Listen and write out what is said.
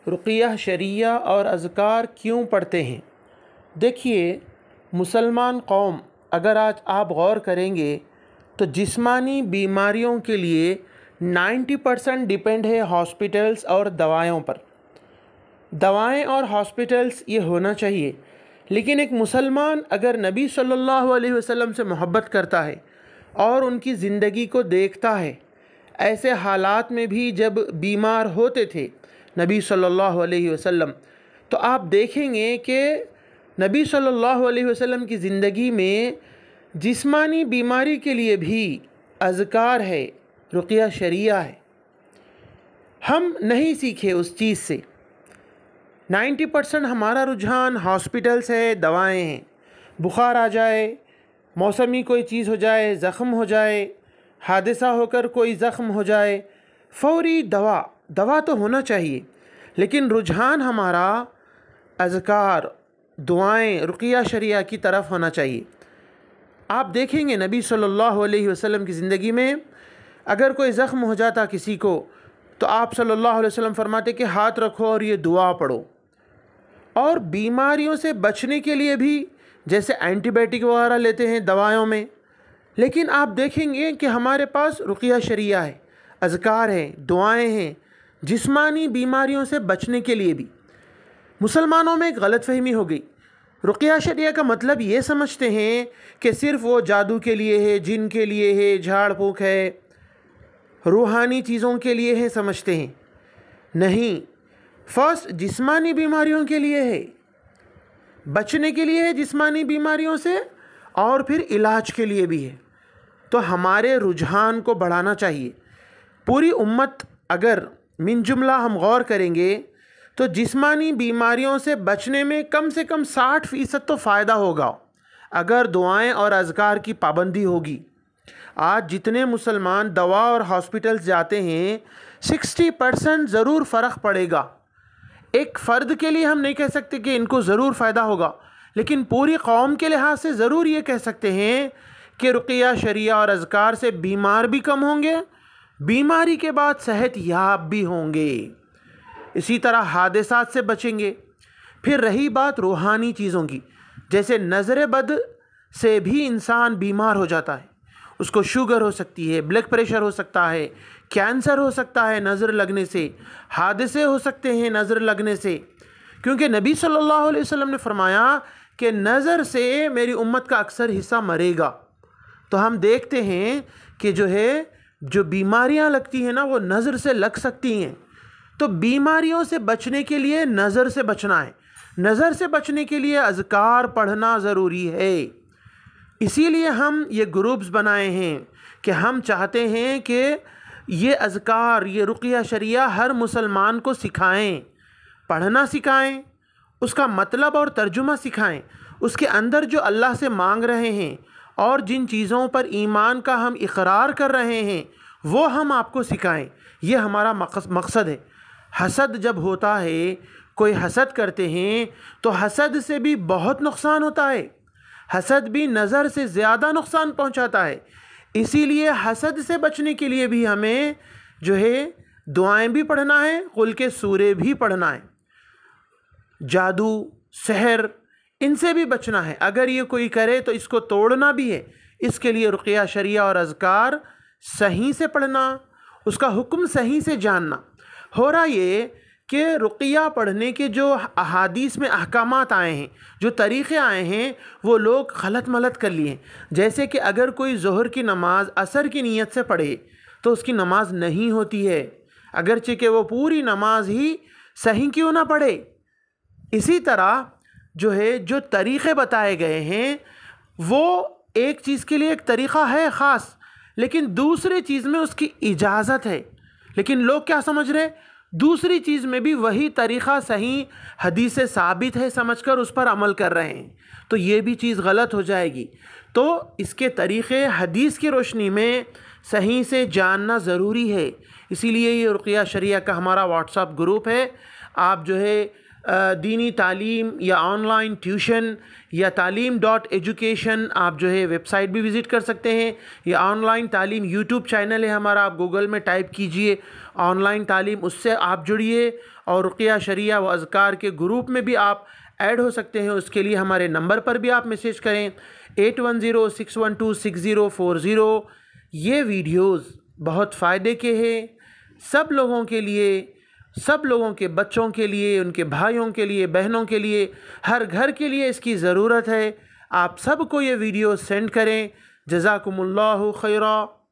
रुक़िया शरिया और अज़कार क्यों पढ़ते हैं। देखिए, मुसलमान कौम अगर आज आप गौर करेंगे तो जिस्मानी बीमारियों के लिए 90% डिपेंड है हॉस्पिटल्स और दवाओं पर। दवाएं और हॉस्पिटल्स ये होना चाहिए, लेकिन एक मुसलमान अगर नबी सल्लल्लाहु अलैहि वसल्लम से मोहब्बत करता है और उनकी ज़िंदगी को देखता है, ऐसे हालात में भी जब बीमार होते थे नबी सल्लल्लाहु अलैहि वसल्लम, तो आप देखेंगे कि नबी सल्लल्लाहु अलैहि वसल्लम की ज़िंदगी में जिस्मानी बीमारी के लिए भी अज़कार है, रुक़िया शरिया है। हम नहीं सीखे उस चीज़ से। 90% हमारा रुझान हॉस्पिटल्स है, दवाएं हैं। बुखार आ जाए, मौसमी कोई चीज़ हो जाए, ज़ख़म हो जाए, हादसा होकर कोई ज़ख़म हो जाए, फ़ौरी दवा तो होना चाहिए, लेकिन रुझान हमारा अज़कार, दुआएं, रुक़िया शरिया की तरफ होना चाहिए। आप देखेंगे नबी सल्लल्लाहु अलैहि वसल्लम की ज़िंदगी में अगर कोई ज़ख़म हो जाता किसी को, तो आप सल्लल्लाहु अलैहि वसल्लम फरमाते कि हाथ रखो और ये दुआ पढ़ो। और बीमारियों से बचने के लिए भी जैसे एंटीबायोटिक वगैरह लेते हैं दवाओं में, लेकिन आप देखेंगे कि हमारे पास रुक़िया शरिया है, अज़कार हैं, दुआएं हैं, जिस्मानी बीमारियों से बचने के लिए भी। मुसलमानों में एक गलतफ़हमी हो गई। रुक़िया शरिया का मतलब ये समझते हैं कि सिर्फ़ वो जादू के लिए है, जिन के लिए है, झाड़ फूँक है, रूहानी चीज़ों के लिए है समझते हैं। नहीं, फ़र्स्ट जिस्मानी बीमारियों के लिए है, बचने के लिए है जिस्मानी बीमारियों से, और फिर इलाज के लिए भी है। तो हमारे रुझान को बढ़ाना चाहिए। पूरी उम्मत अगर मिन जुमला हम गौर करेंगे तो जिस्मानी बीमारियों से बचने में कम से कम 60% तो फ़ायदा होगा अगर दुआएं और अज़कार की पाबंदी होगी। आज जितने मुसलमान दवा और हॉस्पिटल्स जाते हैं, 60% ज़रूर फ़र्क पड़ेगा। एक फ़र्द के लिए हम नहीं कह सकते कि इनको ज़रूर फ़ायदा होगा, लेकिन पूरी कौम के लिहाज से ज़रूर ये कह सकते हैं कि रुक़िया शरिया और अज़कार से बीमार भी कम होंगे, बीमारी के बाद सेहत याब भी होंगे, इसी तरह हादसात से बचेंगे। फिर रही बात रूहानी चीज़ों की, जैसे नज़र बद से भी इंसान बीमार हो जाता है, उसको शुगर हो सकती है, ब्लड प्रेशर हो सकता है, कैंसर हो सकता है नज़र लगने से, हादसे हो सकते हैं नज़र लगने से, क्योंकि नबी सल्लल्लाहु अलैहि वसल्लम ने फरमाया कि नज़र से मेरी उम्मत का अक्सर हिस्सा मरेगा। तो हम देखते हैं कि जो बीमारियां लगती हैं ना, वो नज़र से लग सकती हैं। तो बीमारियों से बचने के लिए नज़र से बचना है, नज़र से बचने के लिए अज़कार पढ़ना ज़रूरी है। इसीलिए हम ये ग्रुप्स बनाए हैं कि हम चाहते हैं कि ये अज़कार, ये रुक़िया शरिया हर मुसलमान को सिखाएं, पढ़ना सिखाएं, उसका मतलब और तर्जुमा सिखाएं, उसके अंदर जो अल्लाह से मांग रहे हैं और जिन चीज़ों पर ईमान का हम इक़रार कर रहे हैं वो हम आपको सिखाएं। ये हमारा मकसद है। हसद जब होता है, कोई हसद करते हैं, तो हसद से भी बहुत नुकसान होता है। हसद भी नज़र से ज़्यादा नुकसान पहुंचाता है। इसीलिए हसद से बचने के लिए भी हमें दुआएं भी पढ़ना है, कुल के सूरे भी पढ़ना है, जादू सहर इनसे भी बचना है। अगर ये कोई करे तो इसको तोड़ना भी है। इसके लिए रुक़िया शरिया और अज़कार सही से पढ़ना, उसका हुक्म सही से जानना। हो रहा ये कि रुक़िया पढ़ने के जो अहादीस में अहकामात आए हैं, जो तरीक़े आए हैं, वो लोग गलत मलत कर लिए। जैसे कि अगर कोई ज़ोहर की नमाज असर की नीयत से पढ़े तो उसकी नमाज नहीं होती है, अगरचे कि वो पूरी नमाज ही सही क्यों ना पढ़े। इसी तरह जो तरीक़े बताए गए हैं, वो एक चीज़ के लिए एक तरीक़ा है ख़ास, लेकिन दूसरी चीज़ में उसकी इजाज़त है। लेकिन लोग क्या समझ रहे, दूसरी चीज़ में भी वही तरीक़ा सही हदीस से साबित है समझकर उस पर अमल कर रहे हैं, तो ये भी चीज़ गलत हो जाएगी। तो इसके तरीक़े हदीस की रोशनी में सही से जानना ज़रूरी है। इसीलिए ये रुक़िया शरिया का हमारा व्हाट्सएप ग्रुप है। आप दीनी तालीम या ऑनलाइन ट्यूशन या talim.education आप जो है वेबसाइट भी विज़िट कर सकते हैं, या ऑनलाइन तालीम यूट्यूब चैनल है हमारा, आप गूगल में टाइप कीजिए ऑनलाइन तालीम, उससे आप जुड़िए। और रुक़िया शरिया व अज़कार के ग्रुप में भी आप ऐड हो सकते हैं। उसके लिए हमारे नंबर पर भी आप मैसेज करें 8106126040। ये वीडियोज़ बहुत फ़ायदे के हैं सब लोगों के लिए, सब लोगों के बच्चों के लिए, उनके भाइयों के लिए, बहनों के लिए, हर घर के लिए इसकी ज़रूरत है। आप सबको ये वीडियो सेंड करें। जज़ाकुमुल्लाहु खैरा।